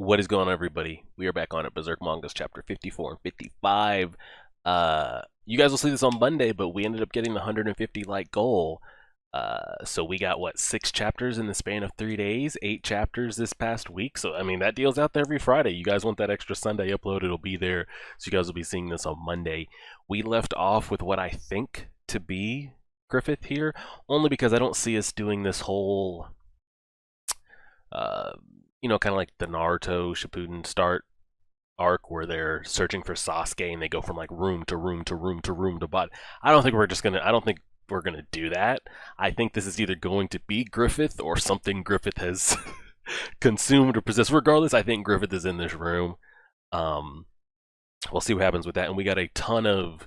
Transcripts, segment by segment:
What is going on, everybody? We are back on at Berserk Mangas chapter 54 and 55. You guys will see this on Monday, but we ended up getting the 150 like goal. So we got what, 6 chapters in the span of 3 days, 8 chapters this past week. So I mean that deal's out there every Friday. You guys want that extra Sunday upload? It'll be there. So you guys will be seeing this on Monday. We left off with what I think to be Griffith here, only because I don't see us doing this whole kind of like the Naruto Shippuden start arc where they're searching for Sasuke and they go from like room to room to room to room to bot. I don't think we're gonna do that. I think this is either going to be Griffith or something Griffith has consumed or possessed. Regardless, I think Griffith is in this room. We'll see what happens with that. And we got a ton of.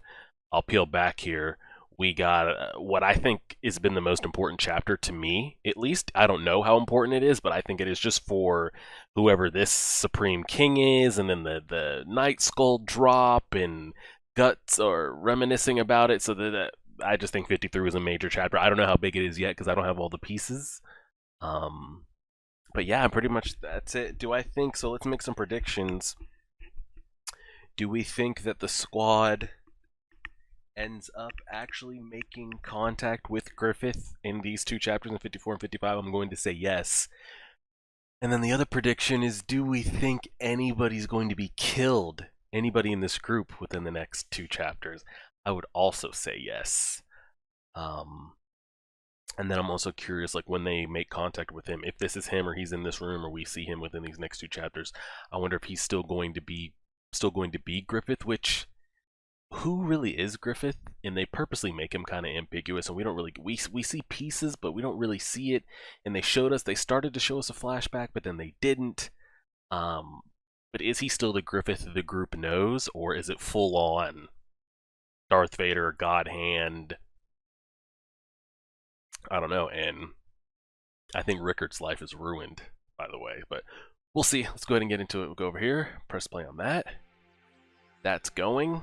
I'll peel back here. We got what I think has been the most important chapter to me, at least. I don't know how important it is, but I think it is just for whoever this Supreme King is, and then the Night Skull drop and Guts are reminiscing about it. So that I just think 53 was a major chapter. I don't know how big it is yet because I don't have all the pieces. But yeah, pretty much that's it. Do I think so? Let's make some predictions. Do we think that the squad ends up actually making contact with Griffith in these 2 chapters in 54 and 55? I'm going to say yes. And then the other prediction is, do we think anybody's going to be killed? Anybody in this group within the next 2 chapters? I would also say yes. And then I'm also curious, like when they make contact with him, if this is him or he's in this room or we see him within these next 2 chapters, I wonder if he's still going to be Griffith, which who really is Griffith? And they purposely make him kind of ambiguous, and we don't really we see pieces, but we don't really see it. And they started to show us a flashback, but then they didn't. But is he still the Griffith the group knows, or is it full on Darth Vader, God Hand? I don't know. And I think Rickard's life is ruined, by the way. But we'll see. Let's go ahead and get into it. We'll go over here, press play on that. That's going.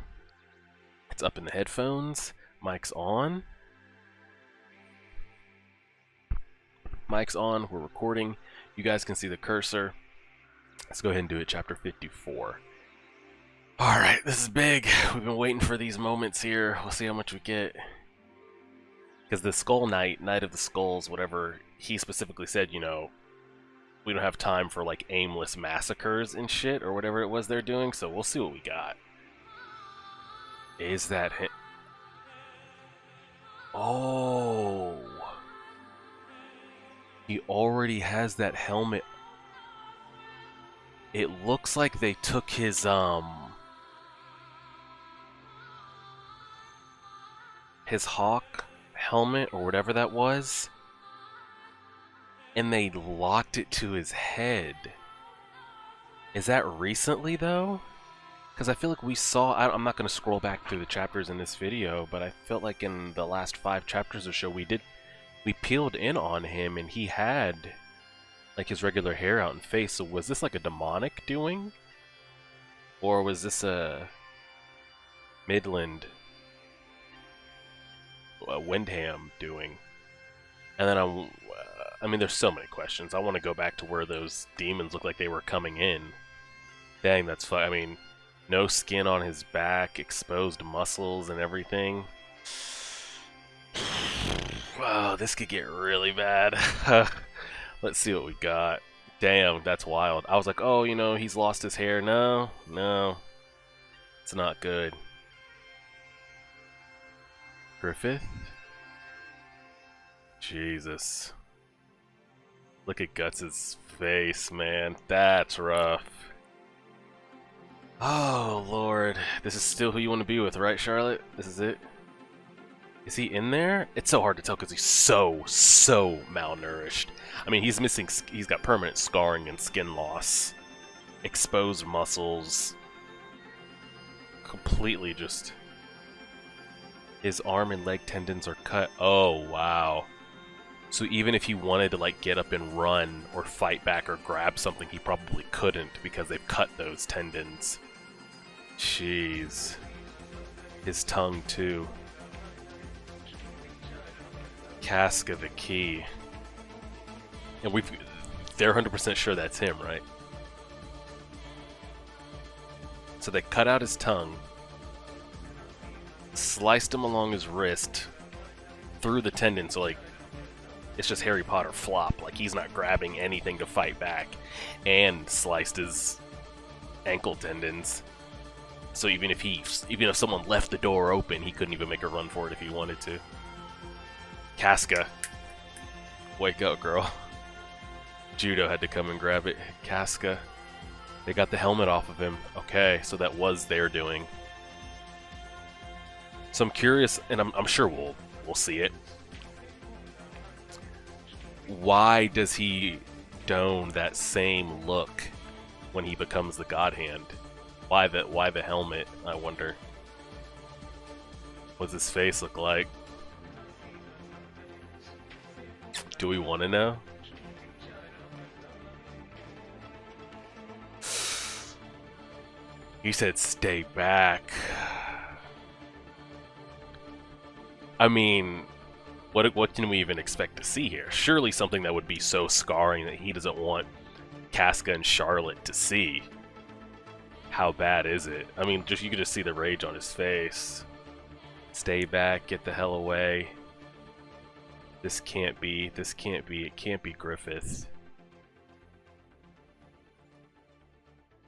It's up in the headphones. Mic's on. Mic's on. We're recording. You guys can see the cursor. Let's go ahead and do it. Chapter 54. Alright, this is big. We've been waiting for these moments here. We'll see how much we get. Because the Skull Knight, Knight of the Skulls, whatever, he specifically said, we don't have time for like aimless massacres and shit, or whatever it was they're doing, so we'll see what we got. Is that him? Oh. He already has that helmet. It looks like they took his hawk helmet or whatever that was, and they locked it to his head. Is that recently though? Because I feel like we saw, I'm not going to scroll back through the chapters in this video, but I felt like in the last 5 chapters or so we peeled in on him and he had like his regular hair out and face. So was this like a demonic doing? Or was this a Midland, Windham doing? And then I mean there's so many questions. I want to go back to where those demons looked like they were coming in. Dang, that's fun. I mean, no skin on his back, exposed muscles and everything. Wow, this could get really bad. Let's see what we got. Damn, that's wild. I was like, oh, he's lost his hair. No, it's not good. Griffith? Jesus. Look at Guts' face, man. That's rough. Oh, Lord. This is still who you want to be with, right, Charlotte? This is it? Is he in there? It's so hard to tell because he's so malnourished. I mean, he's got permanent scarring and skin loss. Exposed muscles. Completely just... His arm and leg tendons are cut. Oh, wow. So even if he wanted to, like, get up and run or fight back or grab something, he probably couldn't because they've cut those tendons. Jeez. His tongue, too. Cask of the Key. And they're 100% sure that's him, right? So they cut out his tongue, sliced him along his wrist, through the tendon, so like it's just Harry Potter flop, like he's not grabbing anything to fight back, and sliced his ankle tendons. So even if someone left the door open, he couldn't even make a run for it if he wanted to. Casca, wake up, girl. Judo had to come and grab it. Casca, they got the helmet off of him. Okay, so that was their doing. So I'm curious, and I'm sure we'll see it. Why does he don that same look when he becomes the God Hand? Why the helmet, I wonder? What's his face look like? Do we want to know? He said stay back. I mean, what can we even expect to see here? Surely something that would be so scarring that he doesn't want Casca and Charlotte to see. How bad is it? I mean, you could just see the rage on his face. Stay back, get the hell away. This can't be, it can't be Griffith.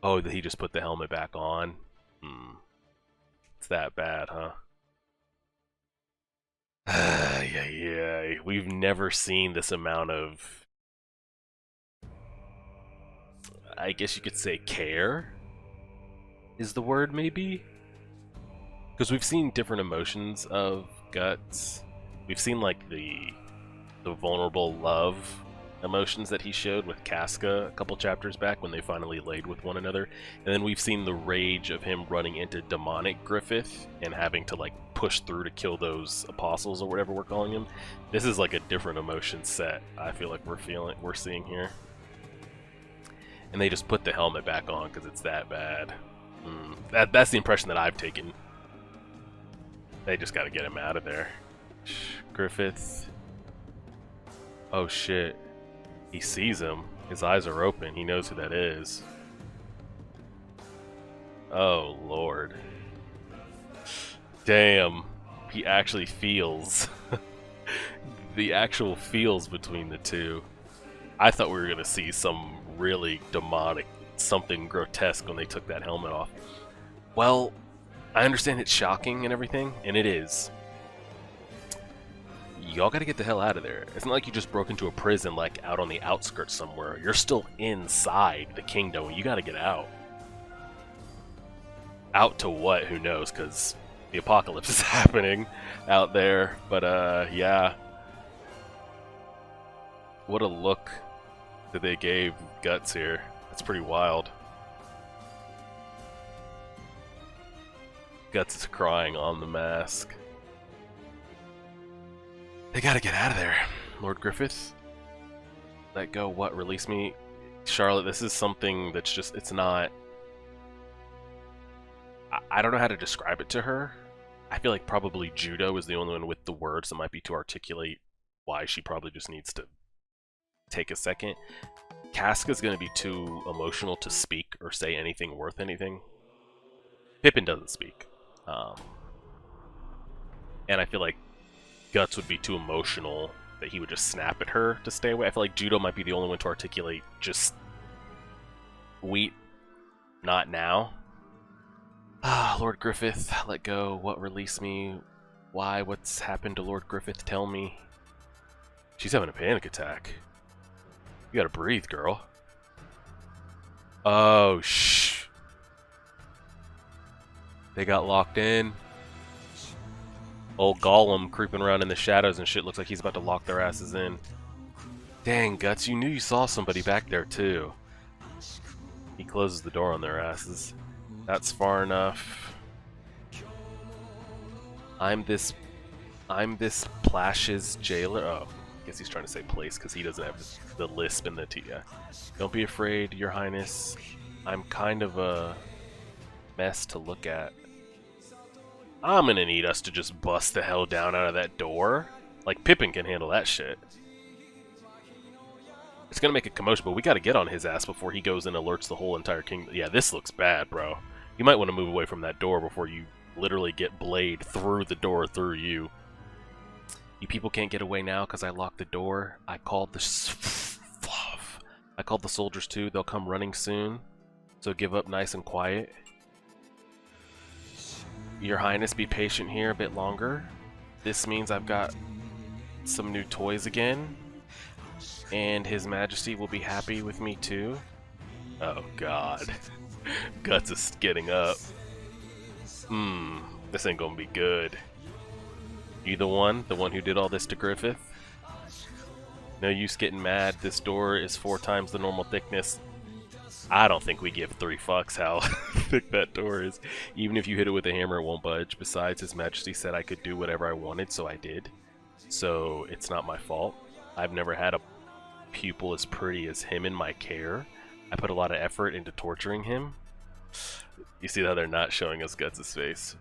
Oh, he just put the helmet back on? It's that bad, huh? Yeah. We've never seen this amount of, I guess you could say, care is the word, maybe? Because we've seen different emotions of Guts. We've seen like the vulnerable love emotions that he showed with Casca a couple chapters back when they finally laid with one another, and then we've seen the rage of him running into demonic Griffith and having to like push through to kill those apostles or whatever we're calling him. This is like a different emotion set, I feel like we're seeing here. And they just put the helmet back on because it's that bad. That's the impression that I've taken. They just gotta get him out of there. Griffith. Oh shit. He sees him. His eyes are open. He knows who that is. Oh lord. Damn. He actually feels. The actual feels between the two. I thought we were gonna see some really demonic, something grotesque when they took that helmet off. Well, I understand it's shocking and everything, and it is. Y'all gotta get the hell out of there. It's not like you just broke into a prison like out on the outskirts somewhere. You're still inside the kingdom. You gotta get out. Out to what? Who knows? Because the apocalypse is happening out there. But yeah. What a look that they gave Guts here. That's pretty wild. Guts is crying on the mask. They gotta get out of there, Lord Griffith. Let go, what? Release me? Charlotte, this is something that's just, it's not... I don't know how to describe it to her. I feel like probably Judo is the only one with the words that might be to articulate why she probably just needs to take a second. Casca's gonna be too emotional to speak or say anything worth anything. Pippin doesn't speak. And I feel like Guts would be too emotional that he would just snap at her to stay away. I feel like Judo might be the only one to articulate just wheat, not now. Ah, Lord Griffith, let go. What? Release me? Why? What's happened to Lord Griffith? Tell me. She's having a panic attack. You gotta breathe, girl. Oh, shh. They got locked in. Old Gollum creeping around in the shadows and shit looks like he's about to lock their asses in. Dang, Guts, you knew you saw somebody back there too. He closes the door on their asses. That's far enough. I'm this Plash's jailer. Oh, I guess he's trying to say place because he doesn't have the lisp in the T. Yeah. Don't be afraid, Your Highness. I'm kind of a mess to look at. I'm gonna need us to just bust the hell down out of that door. Like, Pippin can handle that shit. It's gonna make a commotion, but we gotta get on his ass before he goes and alerts the whole entire kingdom. Yeah, this looks bad, bro. You might want to move away from that door before you literally get blade through the door through you. You people can't get away now because I locked the door. I called the soldiers too. They'll come running soon. So give up nice and quiet. Your Highness, be patient here a bit longer. This means I've got some new toys again. And His Majesty will be happy with me too. Oh god. Guts is getting up. This ain't gonna be good. You the one who did all this to Griffith? No use getting mad. This door is 4 times the normal thickness. I don't think we give 3 fucks how thick that door is. Even if you hit it with a hammer, it won't budge. Besides, His Majesty said I could do whatever I wanted, so I did. So it's not my fault. I've never had a pupil as pretty as him in my care. I put a lot of effort into torturing him. You see how they're not showing us Guts' face.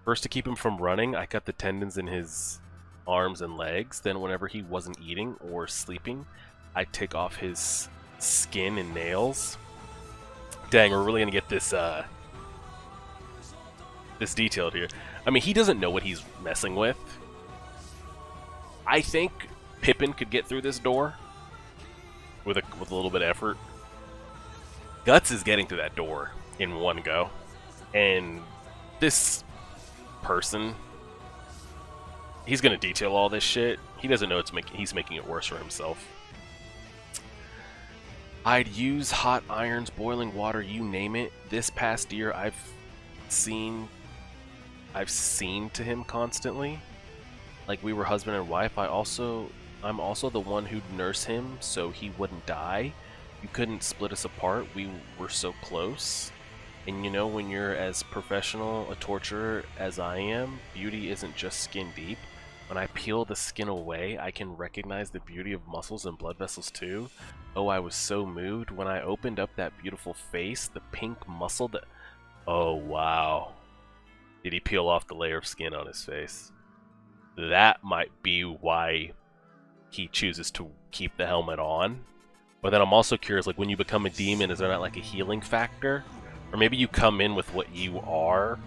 First, to keep him from running, I cut the tendons in his arms and legs. Then whenever he wasn't eating or sleeping, I'd take off his skin and nails. Dang, we're really gonna get this this detailed here. I mean, he doesn't know what he's messing with. I think Pippin could get through this door with a little bit of effort. Guts is getting through that door in one go, and this person, he's gonna detail all this shit. He doesn't know he's making it worse for himself. I'd use hot irons, boiling water, you name it. This past year, I've seen to him constantly, like we were husband and wife. I'm also the one who'd nurse him so he wouldn't die. You couldn't split us apart. We were so close. And you know, when you're as professional a torturer as I am, beauty isn't just skin deep. When I peel the skin away, I can recognize the beauty of muscles and blood vessels too. Oh, I was so moved when I opened up that beautiful face, the pink muscle that... Oh, wow. Did he peel off the layer of skin on his face? That might be why he chooses to keep the helmet on. But then I'm also curious, like, when you become a demon, is there not like a healing factor? Or maybe you come in with what you are,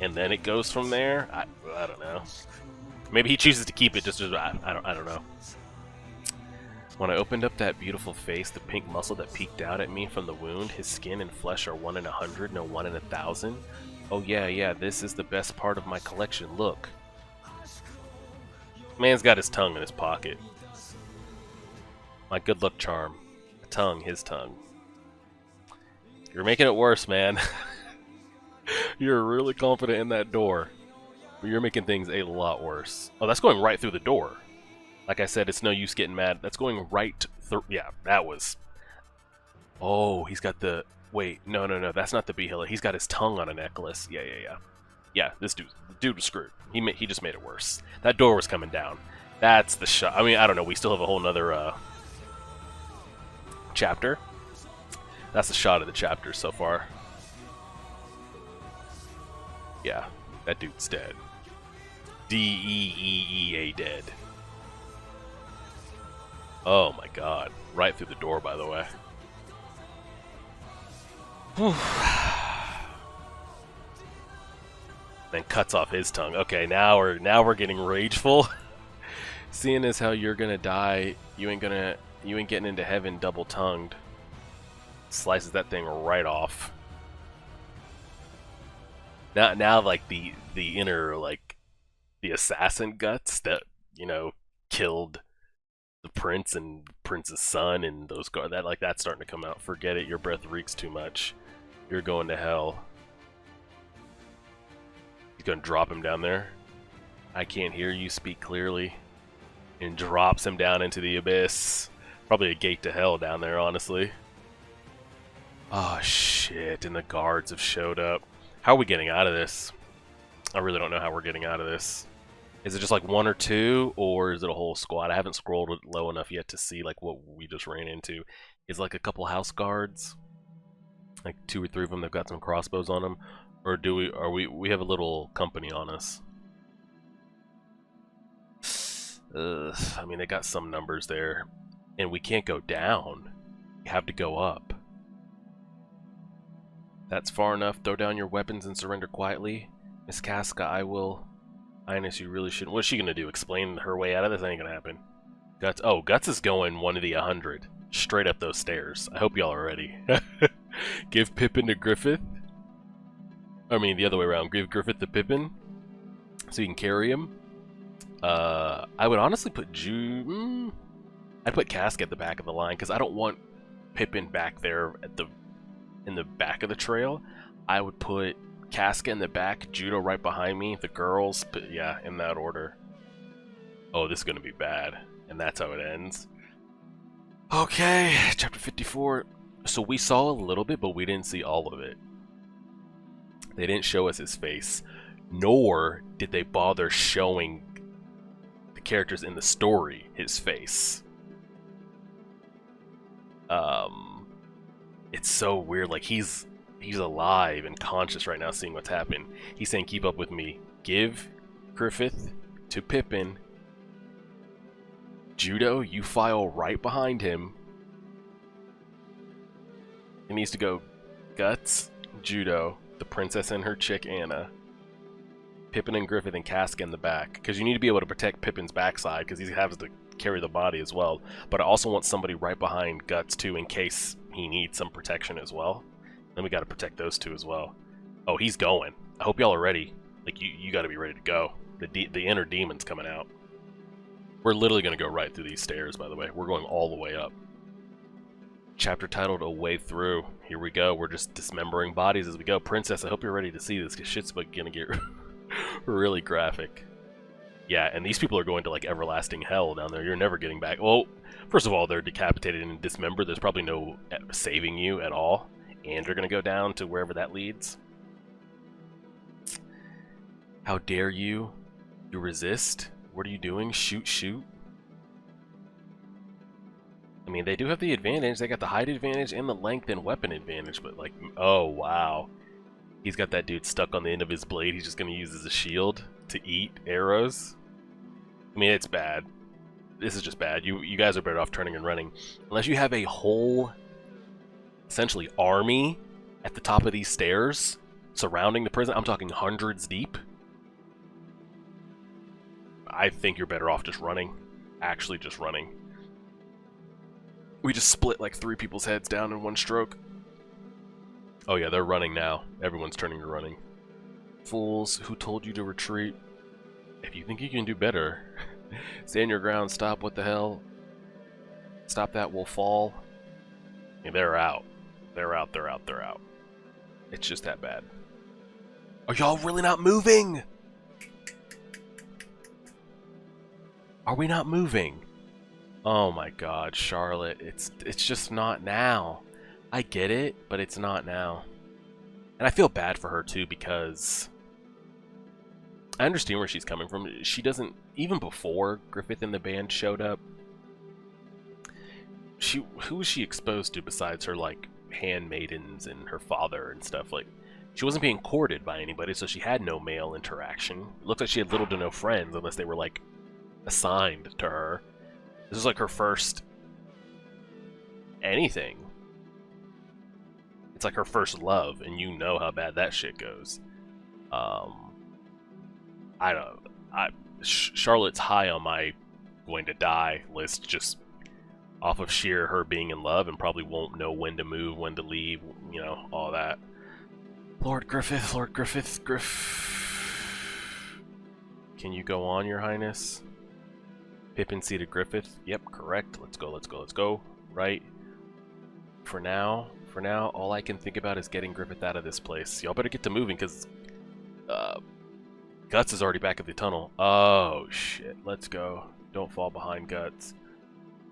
and then it goes from there? I don't know. Maybe he chooses to keep it just as... I don't know. When I opened up that beautiful face, the pink muscle that peeked out at me from the wound, his skin and flesh are 1 in 100, no 1 in 1,000. Oh yeah, this is the best part of my collection, look. Man's got his tongue in his pocket. My good luck charm. Tongue, his tongue. You're making it worse, man. You're really confident in that door. But you're making things a lot worse. Oh, that's going right through the door. Like I said, it's no use getting mad. That's going right through... Yeah, that was... Oh, he's got the... Wait, no, that's not the Bihila. He's got his tongue on a necklace. Yeah. Yeah, the dude was screwed. He just made it worse. That door was coming down. That's the shot. I mean, I don't know. We still have a whole nother chapter. That's the shot of the chapter so far. Yeah, that dude's dead. D-E-E-E-A dead. Oh my god. Right through the door, by the way. Whew. Then cuts off his tongue. Okay, now we're getting rageful. Seeing as how you're gonna die, you ain't getting into heaven double-tongued. Slices that thing right off. Now like the inner, like, the assassin guts that, you know, killed the prince and prince's son and those guards, that's starting to come out. Forget it, your breath reeks too much. You're going to hell. He's gonna drop him down there. I can't hear you, speak clearly. And drops him down into the abyss. Probably a gate to hell down there, honestly. Oh shit, and the guards have showed up. How are we getting out of this? I really don't know how we're getting out of this. Is it just like 1 or 2, or is it a whole squad? I haven't scrolled low enough yet to see like what we just ran into. Is like a couple house guards, like 2 or 3 of them. They've got some crossbows on them, or we have a little company on us? I mean, they got some numbers there, and we can't go down. We have to go up. That's far enough. Throw down your weapons and surrender quietly. Miss Casca, I will... Ines, you really shouldn't... What's she gonna do? Explain her way out of this? Ain't gonna happen. Guts... Oh, Guts is going 1 to the 100. Straight up those stairs. I hope y'all are ready. Give Pippin to Griffith. I mean, the other way around. Give Griffith to Pippin, so you can carry him. I would honestly put I'd put Casca at the back of the line, because I don't want Pippin back there at in the back of the trail. I would put Casca in the back, Judo right behind me, the girls, but yeah, in that order. Oh, this is going to be bad, and that's how it ends. Okay, chapter 54. So we saw a little bit, but we didn't see all of it. They didn't show us his face, nor did they bother showing the characters in the story his face. It's so weird. Like, he's alive and conscious right now, seeing what's happened. He's saying, keep up with me. Give Griffith to Pippin. Judo, you file right behind him. It needs to go Guts, Judo, the princess and her chick Anna, Pippin and Griffith and Casca in the back, because you need to be able to protect Pippin's backside, because he has to carry the body as well. But I also want somebody right behind Guts too, in case he needs some protection as well. Then we got to protect those two as well. Oh, he's going. I hope y'all are ready. Like, you got to be ready to go. The inner demon's coming out. We're literally going to go right through these stairs, by the way. We're going all the way up. Chapter titled A Way Through. Here we go. We're just dismembering bodies as we go. Princess, I hope you're ready to see this, because shit's going to get really graphic. Yeah, and these people are going to, like, everlasting hell down there. You're never getting back. Well, first of all, they're decapitated and dismembered. There's probably no saving you at all. And you're going to go down to wherever that leads. How dare you? You resist? What are you doing? Shoot, shoot. I mean, they do have the advantage. They got the height advantage and the length and weapon advantage, but like, oh, wow. He's got that dude stuck on the end of his blade. He's just going to use as a shield to eat arrows. I mean, it's bad. This is just bad. You guys are better off turning and running. Unless you have a whole, essentially, army at the top of these stairs surrounding the prison. I'm talking hundreds deep. I think you're better off just running. Actually, just running. We just split like 3 people's heads down in one stroke. Oh yeah, they're running now. Everyone's turning to running. Fools, who told you to retreat? If you think you can do better, stand your ground, stop, what the hell? Stop that, we'll fall. And they're out. They're out, they're out, they're out. It's just that bad. Are y'all really not moving? Are we not moving? Oh my god, Charlotte, it's just not now. I get it, but it's not now. And I feel bad for her too, because I understand where she's coming from. She doesn't, even before Griffith and the band showed up, who was she exposed to besides her, like, handmaidens and her father and stuff? Like, she wasn't being courted by anybody, so she had no male interaction. It looked like she had little to no friends, unless they were, like, assigned to her. This is like her first anything. It's like her first love, and you know how bad that shit goes. Charlotte's high on my going to die list, just off of sheer her being in love, and probably won't know when to move, when to leave, you know, all that. Lord Griffith, can you go on, Your Highness? Pippin seated Griffith. Yep, correct. Let's go, let's go, let's go. Right. For now, all I can think about is getting Griffith out of this place. Y'all better get to moving, because Guts is already back at the tunnel. Oh, shit. Let's go. Don't fall behind Guts.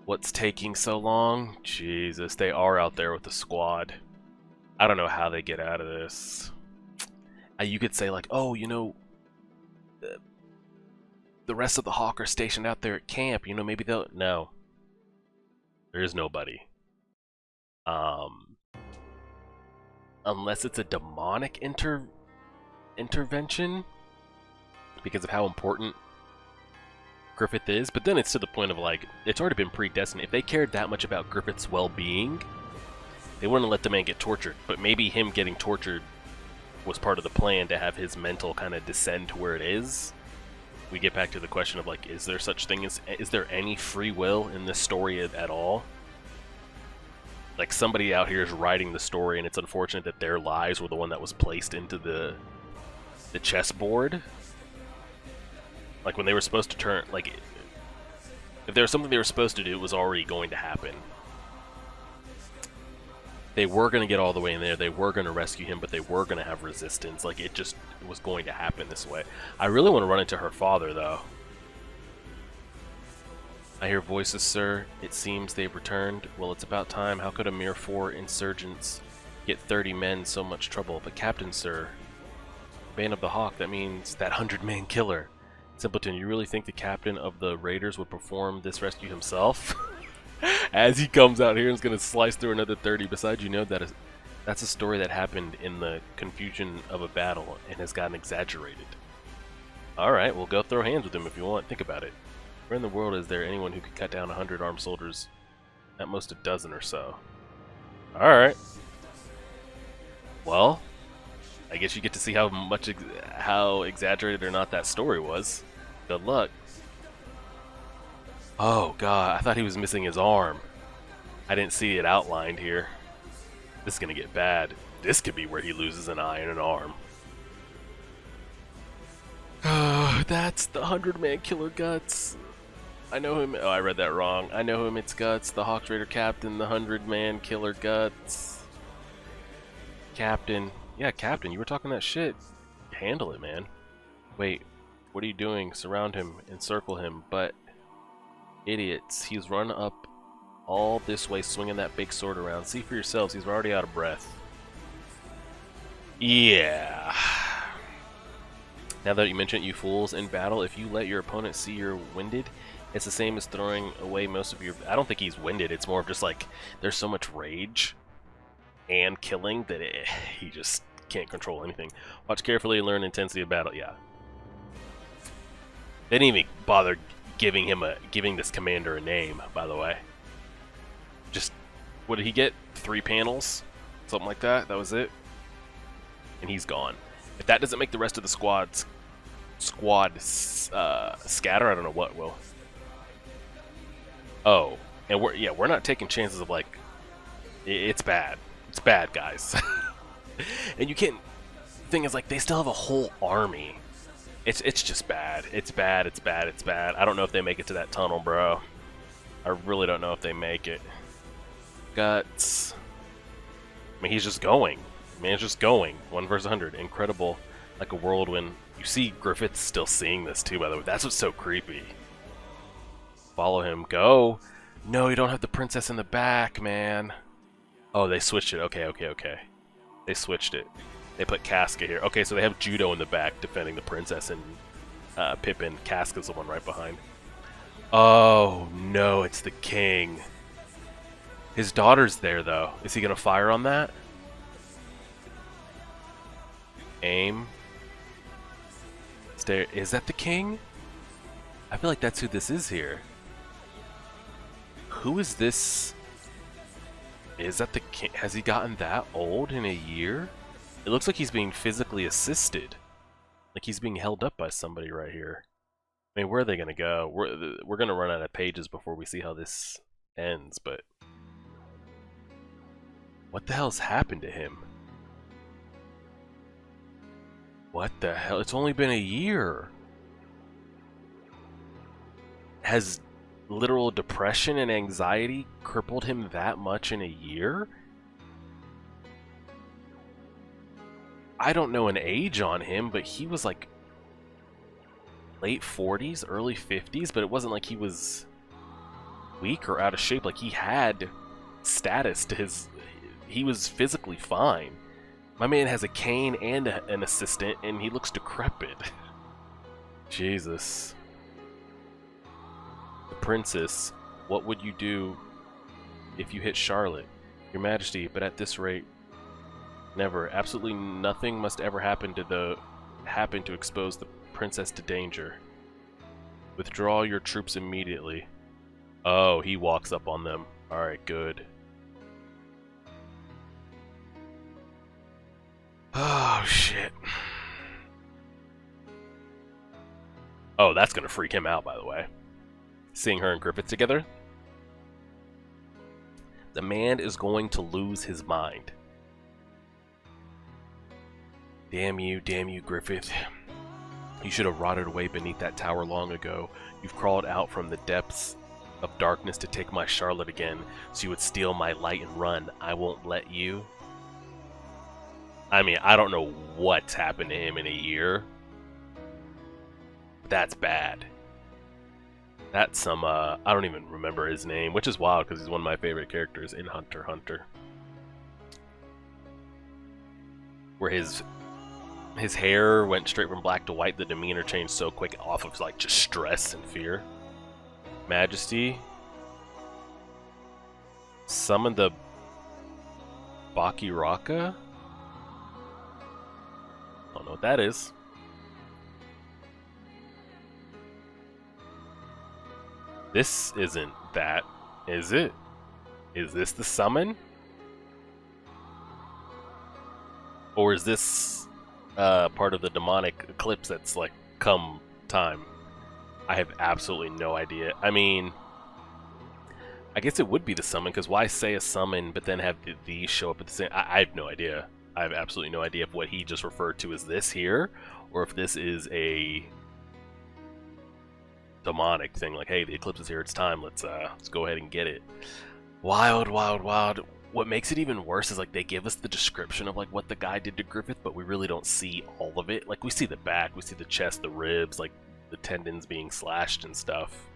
What's taking so long? Jesus, they are out there with the squad. I don't know how they get out of this. You could say, like, oh, you know, the rest of the Hawk are stationed out there at camp. You know, maybe they'll... No. There is nobody. Unless it's a demonic intervention, because of how important Griffith is. But then it's to the point of, like, it's already been predestined. If they cared that much about Griffith's well-being, They wouldn't let the man get tortured, but maybe him getting tortured was part of the plan to have his mental kind of descend to where it is. We get back to the question of, like, is there such thing as, is there any free will in this story at all? Like, somebody out here is writing the story, and it's unfortunate that their lives were the one that was placed into the chessboard. Like, when they were supposed to turn, like, if there was something they were supposed to do, it was already going to happen. They were going to get all the way in there, they were going to rescue him, but they were going to have resistance. Like, it was going to happen this way. I really want to run into her father, though. I hear voices, sir. It seems they've returned. Well, it's about time. How could a mere 4 insurgents get 30 men so much trouble? But Captain, sir, Bane of the Hawk, that means that 100-man killer. Simpleton, you really think the captain of the raiders would perform this rescue himself? As he comes out here and is going to slice through another 30. Besides, you know that's a story that happened in the confusion of a battle and has gotten exaggerated. Alright, well, go throw hands with him if you want. Think about it. Where in the world is there anyone who could cut down 100 armed soldiers? At most a dozen or so. Alright. Well, I guess you get to see how exaggerated or not that story was. Good luck. Oh god, I thought he was missing his arm. I didn't see it outlined here. This is gonna get bad. This could be where he loses an eye and an arm. That's the 100-man killer Guts. I know him. Oh, I read that wrong. I know him. It's Guts, the Hawks Raider captain, the 100-man killer Guts. Captain. Yeah, Captain, you were talking that shit. Handle it, man. Wait, what are you doing? Surround him, encircle him, but... Idiots. He's run up all this way swinging that big sword around. See for yourselves, he's already out of breath. Yeah. Now that you mention it, you fools, in battle, if you let your opponent see you're winded, it's the same as throwing away most of your... I don't think he's winded, it's more of just like, there's so much rage and killing that he just can't control anything. Watch carefully and learn intensity of battle. Yeah. They didn't even bother giving this commander a name, by the way. Just, what did he get? 3 panels? Something like that? That was it? And he's gone. If that doesn't make the rest of the squad scatter, I don't know what will. Oh, and we're not taking chances of, like, it's bad. It's bad, guys. And you can't, thing is, like, they still have a whole army. It's just bad. It's bad, it's bad, it's bad. I don't know if they make it to that tunnel, bro. I really don't know if they make it. Guts. I mean, he's just going. Man's just going. 1 versus 100. Incredible. Like a whirlwind. You see Griffith still seeing this, too, by the way. That's what's so creepy. Follow him. Go. No, you don't have the princess in the back, man. Oh, they switched it. Okay, okay, okay. They switched it. They put Casca here. Okay, so they have Judo in the back defending the princess and Pippin. Casca's the one right behind. Oh, no, it's the king. His daughter's there, though. Is he going to fire on that? Aim. Stare. Is that the king? I feel like that's who this is here. Who is this? Is that the king? Has he gotten that old in a year? It looks like he's being physically assisted. Like he's being held up by somebody right here. I mean, where are they going to go? We're going to run out of pages before we see how this ends, but... What the hell's happened to him? What the hell? It's only been a year. Has literal depression and anxiety crippled him that much in a year? I don't know an age on him, but he was like late 40s, early 50s, but it wasn't like he was weak or out of shape. Like he had status to his... He was physically fine. My man has a cane and an assistant, and he looks decrepit. Jesus. The princess, what would you do if you hit Charlotte? Your Majesty, but at this rate, never. Absolutely nothing must ever happen to expose the princess to danger. Withdraw your troops immediately. Oh, he walks up on them. Alright, good. shit. Oh, that's gonna freak him out, by the way. Seeing her and Griffith together. The man is going to lose his mind. Damn you, Griffith. You should have rotted away beneath that tower long ago. You've crawled out from the depths of darkness to take my Charlotte again, so you would steal my light and run. I won't let you. I mean, I don't know what's happened to him in a year. But that's bad. That's some, I don't even remember his name, which is wild because he's one of my favorite characters in Hunter x Hunter. Where his hair went straight from black to white, the demeanor changed so quick off of like just stress and fear. Majesty. Summon the Bakiraka? I don't know what that is. This isn't that, is it? Is this the summon? Or is this part of the demonic eclipse that's like come time? I have absolutely no idea. I mean, I guess it would be the summon, because why say a summon but then have these show up at the same... I have no idea. I have absolutely no idea if what he just referred to is this here, or if this is a demonic thing, like, hey, the eclipse is here, it's time, let's go ahead and get it. Wild, wild, wild. What makes it even worse is, like, they give us the description of, like, what the guy did to Griffith, but we really don't see all of it. Like, we see the back, we see the chest, the ribs, like, the tendons being slashed and stuff.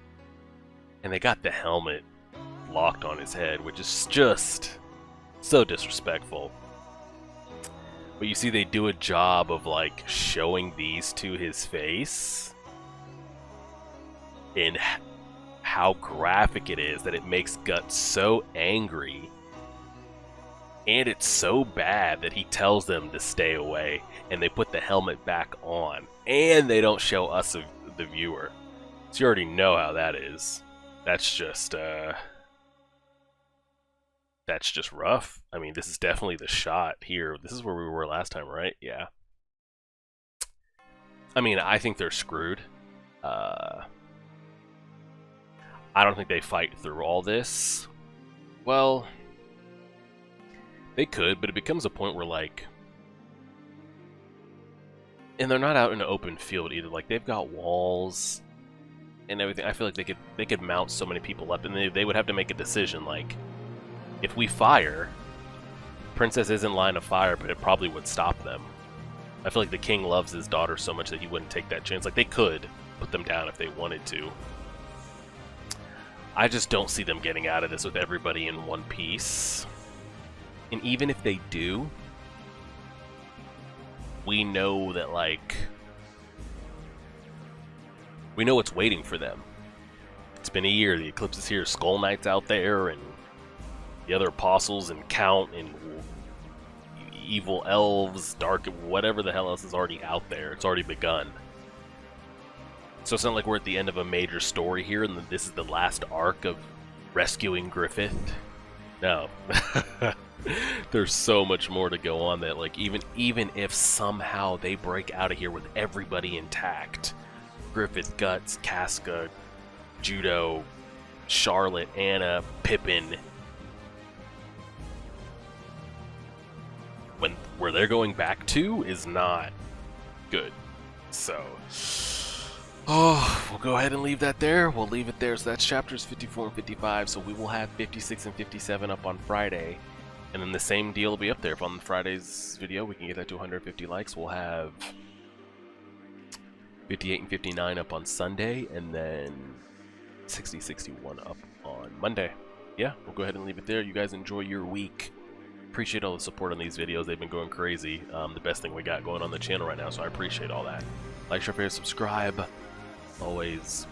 And they got the helmet locked on his head, which is just so disrespectful. But you see they do a job of, like, showing these to his face. And how graphic it is that it makes Guts so angry. And it's so bad that he tells them to stay away. And they put the helmet back on. And they don't show us, the viewer. So you already know how that is. That's just rough. I mean, this is definitely the shot here. This is where we were last time, right? Yeah. I mean, I think they're screwed. I don't think they fight through all this. Well, they could, but it becomes a point where, like... And they're not out in an open field either. Like, they've got walls and everything. I feel like they could mount so many people up, and they would have to make a decision, like... If we fire, Princess is in line of fire, but it probably would stop them. I feel like the king loves his daughter so much that he wouldn't take that chance. Like, they could put them down if they wanted to. I just don't see them getting out of this with everybody in one piece. And even if they do, we know that, like... We know what's waiting for them. It's been a year, the eclipse is here, Skull Knight's out there, and... the other apostles and Count and evil elves, dark, whatever the hell else is already out there. It's already begun. So it's not like we're at the end of a major story here and this is the last arc of rescuing Griffith. No. There's so much more to go on that, like, even if somehow they break out of here with everybody intact, Griffith, Guts, Casca, Judo, Charlotte, Anna, Pippin, where they're going back to is not good. So, we'll go ahead and leave that there. We'll leave it there. So that's chapters 54 and 55. So we will have 56 and 57 up on Friday. And then the same deal will be up there. If on Friday's video we can get that to 150 likes, we'll have 58 and 59 up on Sunday. And then 60, 61 up on Monday. Yeah, we'll go ahead and leave it there. You guys enjoy your week. Appreciate all the support on these videos. They've been going crazy. The best thing we got going on the channel right now, so I appreciate all that. Like, share, favorite, subscribe. Always